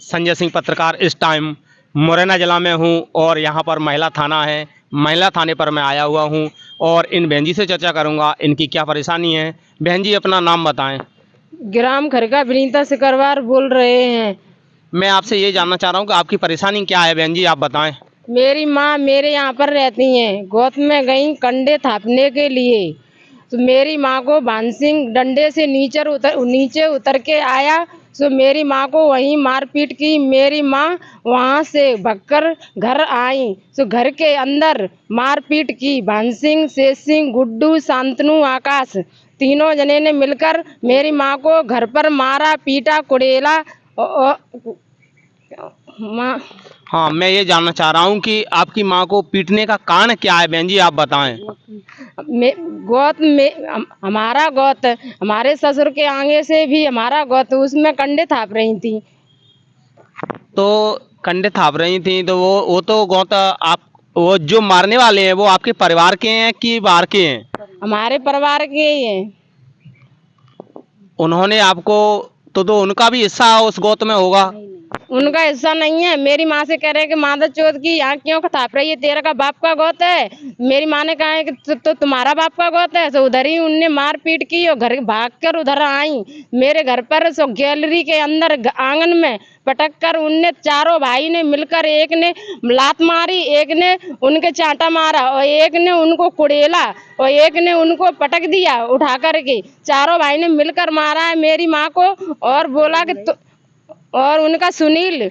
संजय सिंह पत्रकार इस टाइम मुरैना जिला में हूं और यहां पर महिला थाना है। महिला थाने पर मैं आया हुआ हूं और इन बहन जी से चर्चा करूंगा इनकी क्या परेशानी है। बहन जी अपना नाम बताएं। ग्राम खरका विनीता सिकरवार बोल रहे हैं। मैं आपसे ये जानना चाह रहा हूं कि आपकी परेशानी क्या है। बहन जी आप बताएं। मेरी माँ मेरे यहाँ पर रहती हैं। गोद में गई कंडे थापने के लिए, तो मेरी माँ को भानसिंह डंडे से नीचे उतर के आया, तो मेरी माँ को वहीं मारपीट की। मेरी माँ वहाँ से भगकर घर आई, तो घर के अंदर मारपीट की। भानसिंह, शेष सिंह, गुड्डू, शांतनु, आकाश तीनों जने ने मिलकर मेरी माँ को घर पर मारा, पीटा, कुड़ेला। माँ हाँ मैं ये जानना चाह रहा हूँ कि आपकी माँ को पीटने का कारण क्या है। बहन जी आप बताएं। गोत में हमारा गोत, हमारे ससुर के आगे से भी हमारा गोत, उसमें कंडे थाप रही थी। तो कंडे थाप रही थी तो वो तो गौत आप, वो जो मारने वाले हैं वो आपके परिवार के हैं कि बाहर के हैं? हमारे परिवार के ही हैं। उन्होंने आपको तो उनका भी हिस्सा उस गौत में होगा। उनका हिस्सा नहीं है। मेरी माँ से कह रहे हैं कि माता चौथ की यहाँ क्यों थाप रही है, तेरा का बाप का गोत है। मेरी माँ ने कहा है कि तो तुम्हारा बाप का गोत है। तो उधर ही उनने मार पीट की और घर भाग कर उधर आई मेरे घर पर। सो गैलरी के अंदर आंगन में पटक कर उनने चारों भाई ने मिलकर, एक ने लात मारी, एक ने उनके चांटा मारा और एक ने उनको कुड़ेला और एक ने उनको पटक दिया उठा करके। चारों भाई ने मिलकर मारा है मेरी माँ को। और बोला कि और उनका सुनील,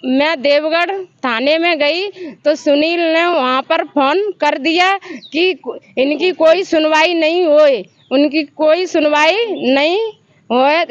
मैं देवगढ़ थाने में गई तो सुनील ने वहाँ पर फोन कर दिया कि इनकी कोई सुनवाई नहीं होए, उनकी कोई सुनवाई नहीं होए।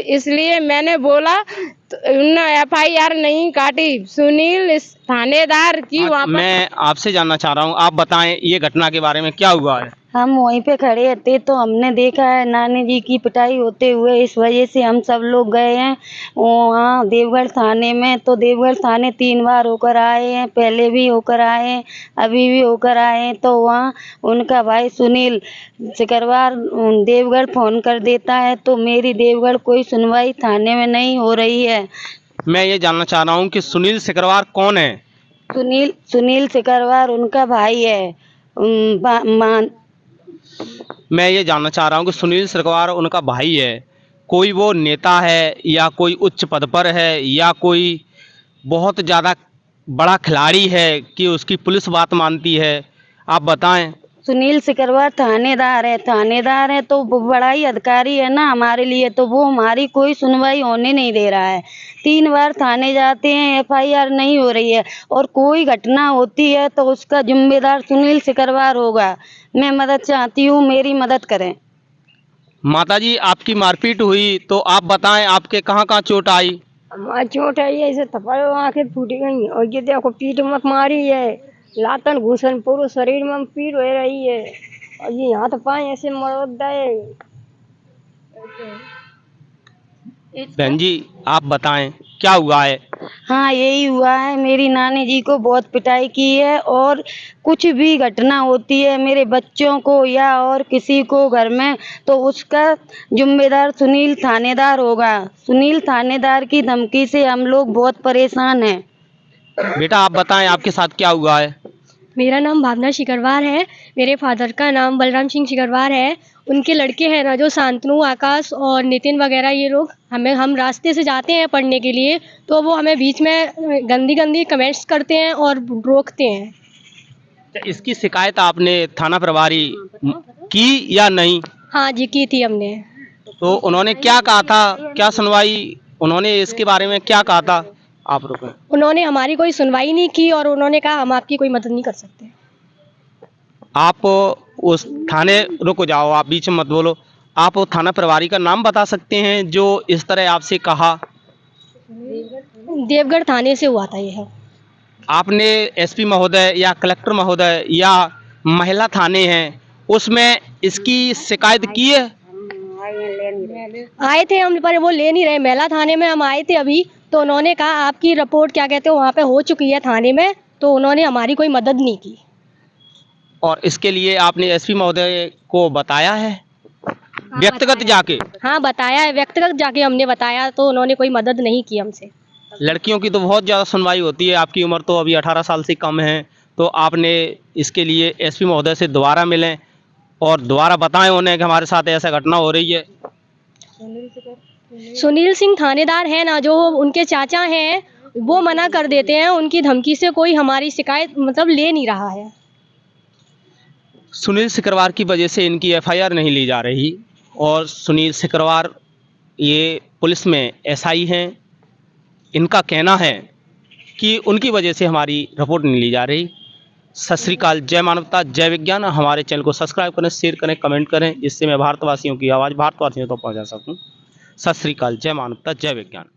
इसलिए मैंने बोला, तो उन्होंने FIR नहीं काटी। सुनील इस थानेदार की वहाँ पर। मैं आपसे जानना चाह रहा हूँ, आप बताएं ये घटना के बारे में क्या हुआ है। हम वहीं पे खड़े थे तो हमने देखा है नानी जी की पिटाई होते हुए। इस वजह से हम सब लोग गए हैं वहाँ देवगढ़ थाने में। तो देवगढ़ थाने 3 बार होकर आए हैं, पहले भी होकर आए हैं, अभी भी होकर आए हैं। तो वहाँ उनका भाई सुनील सिकरवार देवगढ़ फ़ोन कर देता है तो मेरी देवगढ़ कोई सुनवाई थाने में नहीं हो रही है। मैं ये जानना चाह रहा हूँ कि सुनील सिकरवार कौन है। सुनील सिकरवार उनका भाई है। मैं ये जानना चाह रहा हूँ कि सुनील सिकरवार उनका भाई है, कोई वो नेता है या कोई उच्च पद पर है या कोई बहुत ज़्यादा बड़ा खिलाड़ी है कि उसकी पुलिस बात मानती है, आप बताएं। सुनील सिकरवार थानेदार है तो वो बड़ा ही अधिकारी है ना हमारे लिए। तो वो हमारी कोई सुनवाई होने नहीं दे रहा है। 3 बार थाने जाते हैं, FIR नहीं हो रही है। और कोई घटना होती है तो उसका जिम्मेदार सुनील सिकरवार होगा। मैं मदद चाहती हूँ, मेरी मदद करें। माताजी आपकी मारपीट हुई तो आप बताएं आपके कहाँ कहाँ चोट आई। हमारी चोट है, ऐसे थप्पड़ आंखें फूट गई और ये देखो पीठ मत मारी है, लातन घुसन पूरे शरीर में पीड़ हो रही है और ये हाथ पाए ऐसे मरोड़ गए। बहन जी आप बताएं क्या हुआ है। हाँ यही हुआ है, मेरी नानी जी को बहुत पिटाई की है। और कुछ भी घटना होती है मेरे बच्चों को या और किसी को घर में तो उसका जिम्मेदार सुनील थानेदार होगा। सुनील थानेदार की धमकी से हम लोग बहुत परेशान हैं। बेटा आप बताएं आपके साथ क्या हुआ है। मेरा नाम भावना शिकरवार है। मेरे फादर का नाम बलराम सिंह शिकरवार है। उनके लड़के हैं ना जो शांतनु, आकाश और नितिन वगैरह, ये लोग हम रास्ते से जाते हैं पढ़ने के लिए तो वो हमें बीच में गंदी गंदी कमेंट्स करते हैं और रोकते हैं। इसकी शिकायत आपने थाना प्रभारी की या नहीं? हाँ जी की थी हमने। तो उन्होंने क्या कहा था, क्या सुनवाई उन्होंने इसके बारे में क्या कहा था? आप रुको। उन्होंने हमारी कोई सुनवाई नहीं की और उन्होंने कहा हम आपकी कोई मदद नहीं कर सकते। आप उस थाने, रुको जाओ आप बीच में मत बोलो, आप थाना प्रभारी का नाम बता सकते हैं जो इस तरह आपसे कहा? देवगढ़ थाने से हुआ था यह। आपने SP महोदय या कलेक्टर महोदय या महिला थाने हैं उसमें इसकी शिकायत की है? आए थे हम पर वो ले नहीं रहे। महिला थाने में हम आए थे अभी तो उन्होंने कहा आपकी रिपोर्ट क्या कहते हो वहाँ पे हो चुकी है थाने में, तो उन्होंने हमारी कोई मदद नहीं की। और इसके लिए आपने SP महोदय को बताया है? व्यक्तिगत जाके? हाँ बताया है, व्यक्तिगत जाके हमने बताया तो उन्होंने कोई मदद नहीं की हमसे। लड़कियों की तो बहुत ज़्यादा सुनवाई होती है, आपकी उम्र तो अभी 18 साल से कम है, तो आपने इसके लिए एसपी महोदय से दोबारा मिलें और दोबारा बताएं उन्हें कि हमारे साथ ऐसा घटना हो रही है। सुनील सिंह थानेदार है ना, जो उनके चाचा हैं, वो मना कर देते हैं, उनकी धमकी से कोई हमारी शिकायत मतलब ले नहीं रहा है। सुनील सिकरवार की वजह से इनकी एफआईआर नहीं ली जा रही और सुनील सिकरवार ये पुलिस में एसआई हैं। इनका कहना है कि उनकी वजह से हमारी रिपोर्ट नहीं ली जा रही। सत श्री अकाल, जय मानवता, जय विज्ञान। हमारे चैनल को सब्सक्राइब करें, शेयर करें, कमेंट करें, जिससे मैं भारतवासियों की आवाज़ भारतवासियों तक पहुंचा सकूं। सत श्री अकाल, जय मानवता, जय विज्ञान।